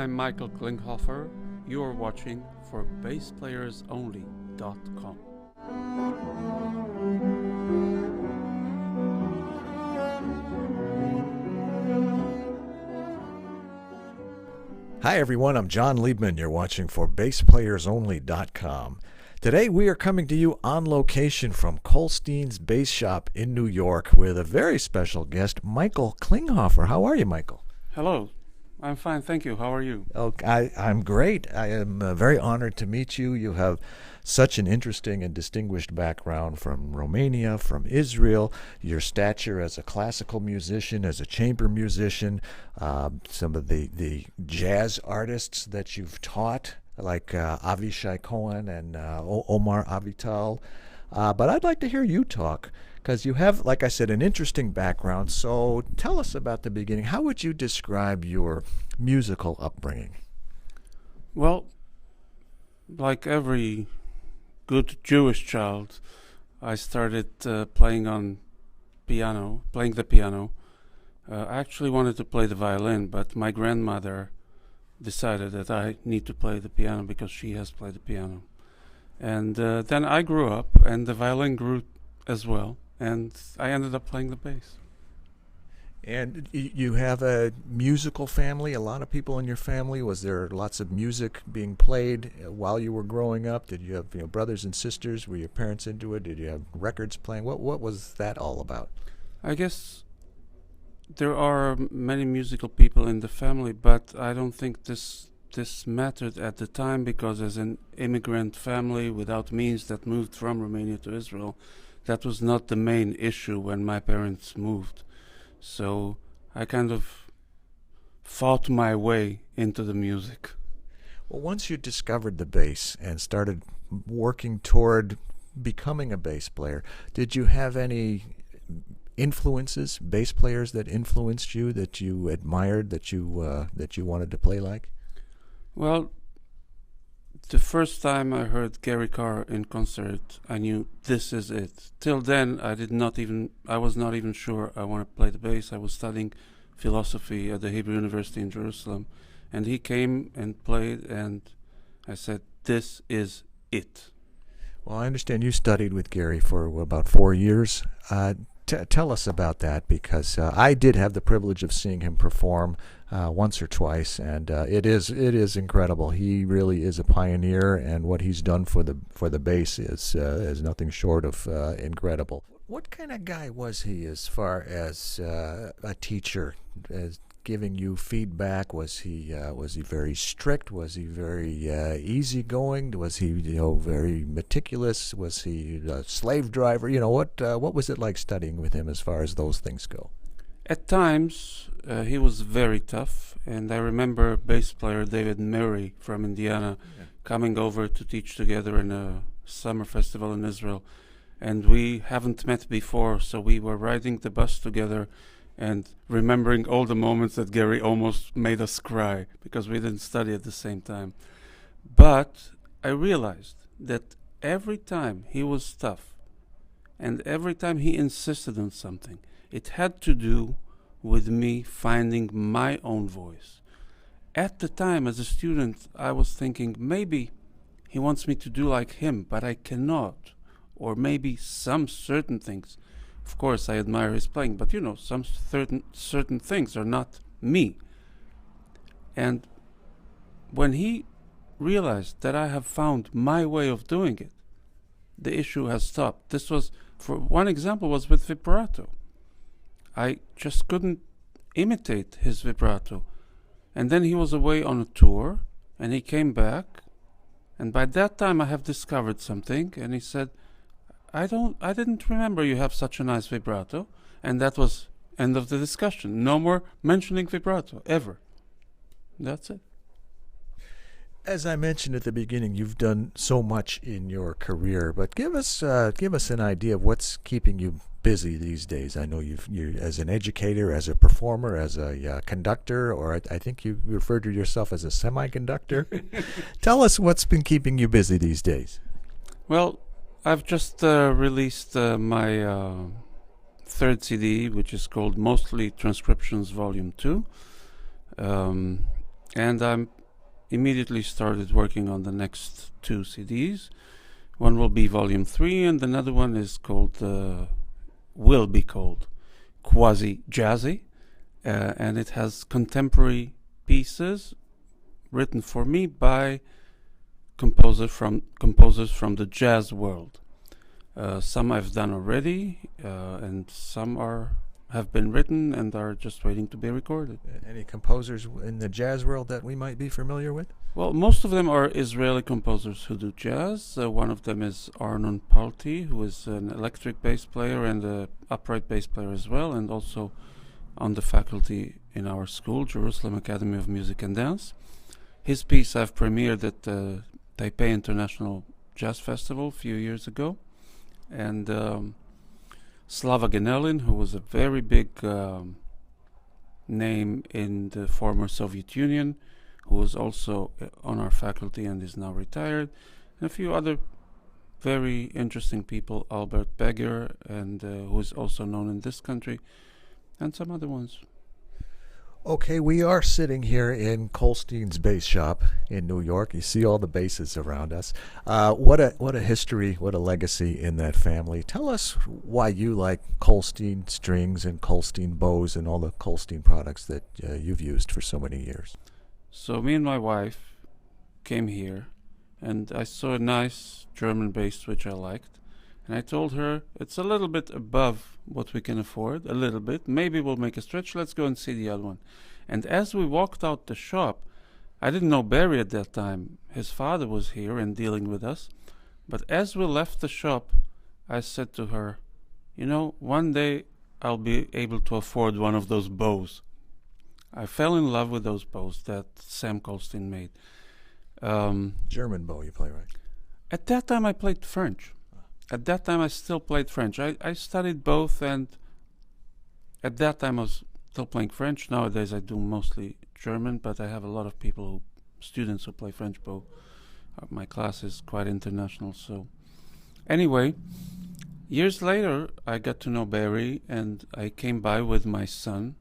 I'm Michael Klinghoffer. You are watching for BassPlayersOnly.com. Hi everyone, I'm John Liebman. You're watching for BassPlayersOnly.com. Today we are coming to you on location from Kolstein's bass shop in New York with a very special guest, Michael Klinghoffer. How are you, Michael? Hello. I'm fine, thank you. How are you? Oh, I'm great. I am very honored to meet you. You have such an interesting and distinguished background from Romania, from Israel, your stature as a classical musician, as a chamber musician, some of the jazz artists that you've taught, like Avishai Cohen and Omar Avital. But I'd like to hear you talk, because you have, like I said, an interesting background. So tell us about the beginning. How would you describe your musical upbringing? Well, like every good Jewish child, I started playing the piano. I actually wanted to play the violin, but my grandmother decided that I need to play the piano because she has played the piano. And then I grew up, and the violin grew as well, and I ended up playing the bass. And you have a musical family, a lot of people in your family. Was there lots of music being played while you were growing up? Did you have brothers and sisters? Were your parents into it? Did you have records playing? What was that all about? I guess there are many musical people in the family, but I don't think this mattered at the time, because as an immigrant family without means that moved from Romania to Israel, that was not the main issue when my parents moved. So I kind of fought my way into the music. Well, once you discovered the bass and started working toward becoming a bass player, did you have any influences, bass players that influenced you, that you admired, that you wanted to play like? Well, the first time I heard Gary Karr in concert, I knew this is it. Till then, I was not even sure I want to play the bass. I was studying philosophy at the Hebrew University in Jerusalem, and he came and played, and I said, this is it. Well, I understand you studied with Gary for about 4 years. Tell us about that, because I did have the privilege of seeing him perform once or twice, and it is incredible. He really is a pioneer, and what he's done for the bass is nothing short of incredible. What kind of guy was he as far as a teacher, as giving you feedback? Was he very strict? Was he very easygoing? Was he very meticulous? Was he a slave driver? What was it like studying with him as far as those things go? At times he was very tough, and I remember bass player David Murray from Indiana coming over to teach together in a summer festival in Israel, and we haven't met before, so we were riding the bus together and remembering all the moments that Gary almost made us cry because we didn't study at the same time. But I realized that every time he was tough and every time he insisted on something, it had to do with me finding my own voice. At the time, as a student, I was thinking, maybe he wants me to do like him, but I cannot. Or maybe some certain things. Of course, I admire his playing, but some certain things are not me. And when he realized that I have found my way of doing it, the issue has stopped. This was, for one example, was with vibrato. I just couldn't imitate his vibrato. And then he was away on a tour, and he came back, and by that time I have discovered something, and he said, I didn't remember you have such a nice vibrato. And that was end of the discussion. No more mentioning vibrato, ever. That's it. As I mentioned at the beginning, you've done so much in your career, but give us an idea of what's keeping you busy these days. I know you're as an educator, as a performer, as a conductor, or I think you referred to yourself as a semiconductor. Tell us what's been keeping you busy these days. Well, I've just released my third CD, which is called Mostly Transcriptions Volume 2. And I'm immediately started working on the next 2 CDs. One will be Volume 3, and another one is called, will be called Quasi Jazzy, and it has contemporary pieces written for me by composers from the jazz world. Some I've done already, and some have been written and are just waiting to be recorded. Any composers in the jazz world that we might be familiar with? Well, most of them are Israeli composers who do jazz. One of them is Arnon Palti, who is an electric bass player and an upright bass player as well, and also on the faculty in our school, Jerusalem Academy of Music and Dance. His piece I've premiered at the Taipei International Jazz Festival a few years ago. And Slava Genelin, who was a very big name in the former Soviet Union, who was also on our faculty and is now retired, and a few other very interesting people, Albert Begger, and who is also known in this country, and some other ones. Okay, we are sitting here in Kolstein's bass shop in New York. You see all the basses around us. What a history, what a legacy in that family. Tell us why you like Kolstein strings and Kolstein bows and all the Kolstein products that you've used for so many years. So me and my wife came here, and I saw a nice German bass which I liked, and I told her it's a little bit above what we can afford, a little bit. Maybe we'll make a stretch. Let's go and see the other one. And as we walked out the shop, I didn't know Barry at that time. His father was here and dealing with us. But as we left the shop, I said to her, you know, one day I'll be able to afford one of those bows. I fell in love with those bows that Sam Kolstein made. German bow you play, right? At that time I played French. At that time I still played French. I studied both, and at that time I was still playing French. Nowadays I do mostly German, but I have a lot of students who play French bow. My class is quite international. So anyway, years later I got to know Barry, and I came by with my son,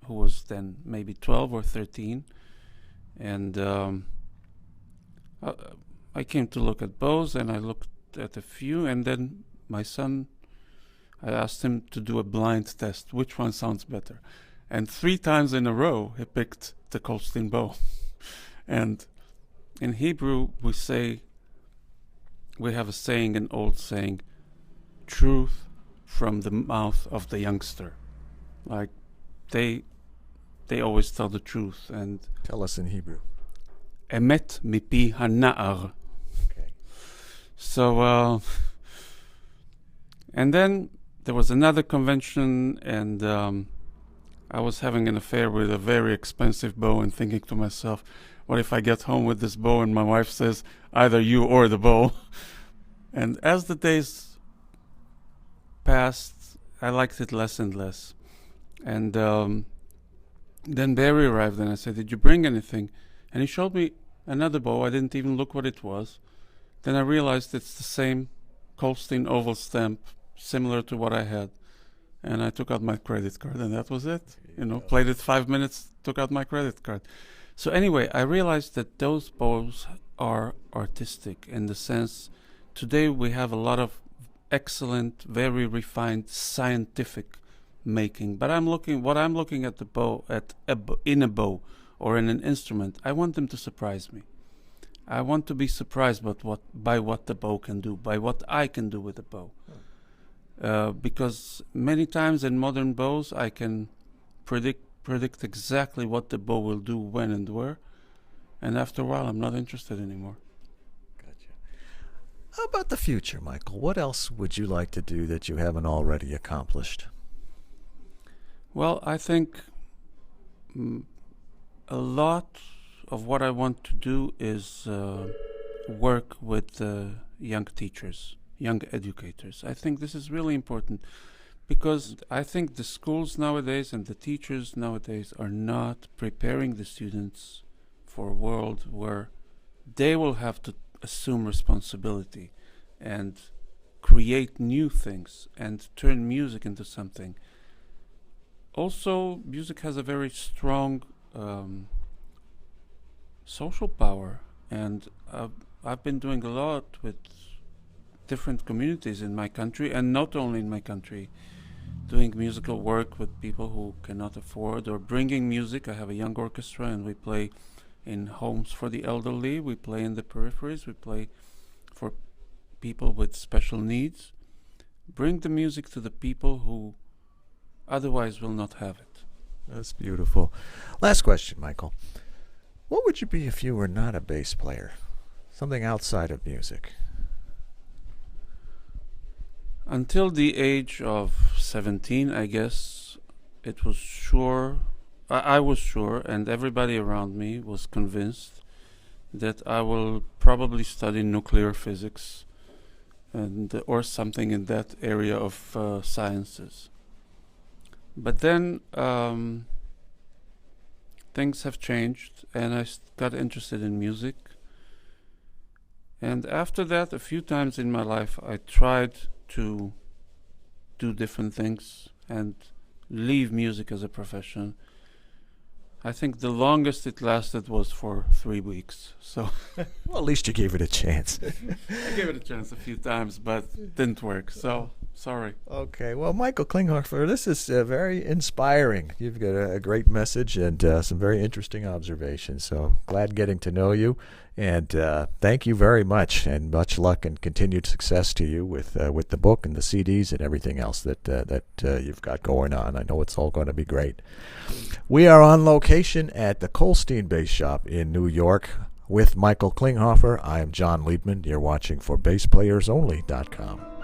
who was then maybe 12 or 13, and I came to look at bows, and I looked at a few, and then my son, I asked him to do a blind test, which one sounds better, and 3 times in a row he picked the Kolstein bow. And in Hebrew we have a saying, an old saying, truth from the mouth of the youngster. Like they always tell the truth. And tell us in Hebrew. Emet mipi hana'ar. Okay. So, and then there was another convention, and I was having an affair with a very expensive bow and thinking to myself, what if I get home with this bow and my wife says, either you or the bow? And as the days passed, I liked it less and less. And then Barry arrived, and I said, did you bring anything? And he showed me another bow. I didn't even look what it was. Then I realized it's the same Kolstein oval stamp, similar to what I had. And I took out my credit card, and that was it. Played it 5 minutes, took out my credit card. So anyway, I realized that those bows are artistic in the sense, today we have a lot of excellent, very refined scientific making. But what I'm looking at the bow, in a bow or in an instrument, I want them to surprise me. I want to be surprised by what the bow can do, by what I can do with the bow. Because many times in modern bows I can predict exactly what the bow will do, when and where, and after a while I'm not interested anymore. Gotcha. How about the future, Michael? What else would you like to do that you haven't already accomplished? Well, I think a lot of what I want to do is work with young teachers, young educators. I think this is really important, because I think the schools nowadays and the teachers nowadays are not preparing the students for a world where they will have to assume responsibility and create new things and turn music into something. Also, music has a very strong social power. And I've been doing a lot with different communities in my country, and not only in my country, doing musical work with people who cannot afford, or bringing music. I have a young orchestra, and we play in homes for the elderly, we play in the peripheries, we play for people with special needs. Bring the music to the people who otherwise will not have it. That's beautiful. Last question, Michael. What would you be if you were not a bass player? Something outside of music. Until the age of 17, I guess, it was sure, I was sure, and everybody around me was convinced that I will probably study nuclear physics and or something in that area of sciences. But then things have changed, and I got interested in music. And after that, a few times in my life, I tried to do different things and leave music as a profession. I think the longest it lasted was for 3 weeks. So Well, at least you gave it a chance. I gave it a chance a few times, but it didn't work. So sorry. Okay. Well, Michael Klinghoffer, this is very inspiring. You've got a great message and some very interesting observations. So glad getting to know you. And thank you very much, and much luck and continued success to you with the book and the CDs and everything else that you've got going on. I know it's all going to be great. We are on location at the Kolstein Bass Shop in New York with Michael Klinghoffer. I am John Liebman. You're watching for BassPlayersOnly.com.